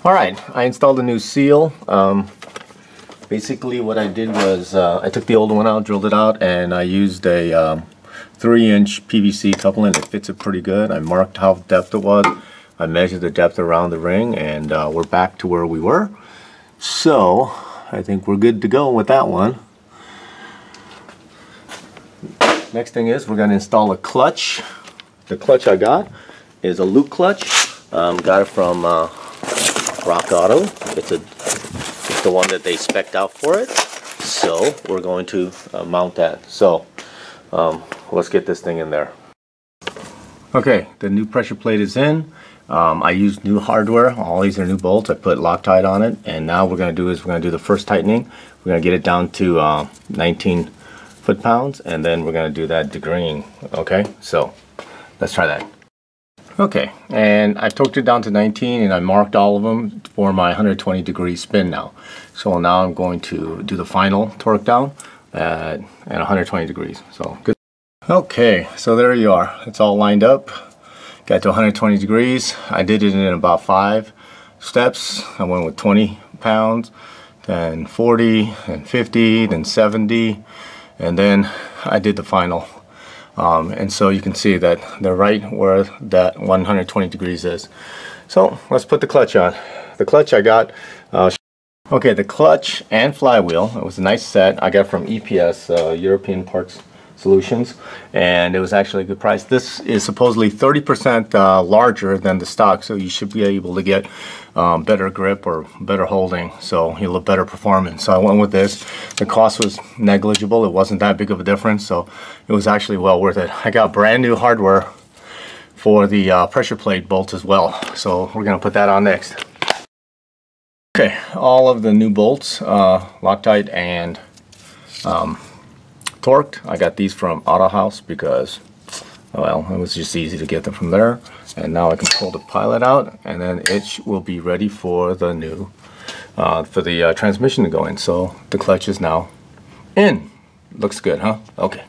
Alright, I installed a new seal. Basically what I did was I took the old one out, drilled it out, and I used a 3-inch PVC coupling. It fits it pretty good. I marked how depth it was. I measured the depth around the ring, and we're back to where we were. So I think we're good to go with that one. Next thing is we're going to install a clutch. The clutch I got is a loop clutch. Got it from Rock Auto. It's the one that they spec'd out for it. So we're going to mount that. So let's get this thing in there. Okay, the new pressure plate is in. I used new hardware. All these are new bolts. I put Loctite on it, and now what we're going to do is we're going to do the first tightening. We're going to get it down to 19 foot-pounds, and then we're going to do that degreeing. Okay, so let's try that. Okay, and I torqued it down to 19, and I marked all of them for my 120 degree spin now. So now I'm going to do the final torque down at 120 degrees. So good. Okay, so there you are. It's all lined up. Got to 120 degrees. I did it in about 5 steps. I went with 20 pounds, then 40, then 50, then 70, and then I did the final. And so you can see that they're right where that 120 degrees is. So let's put the clutch on. The clutch I got, okay, the clutch and flywheel, it was a nice set I got from EPS, European Parts Solutions, and it was actually a good price. This is supposedly 30% larger than the stock, so you should be able to get better grip or better holding, so you'll have better performance. So I went with this. The cost was negligible. It wasn't that big of a difference, so it was actually well worth it. I got brand new hardware for the pressure plate bolts as well, so we're going to put that on next. Okay, all of the new bolts, Loctite and torqued. I got these from Auto House because, well, it was just easy to get them from there. And now I can pull the pilot out, and then it will be ready for the new, transmission to go in. So the clutch is now in. Looks good, huh? Okay.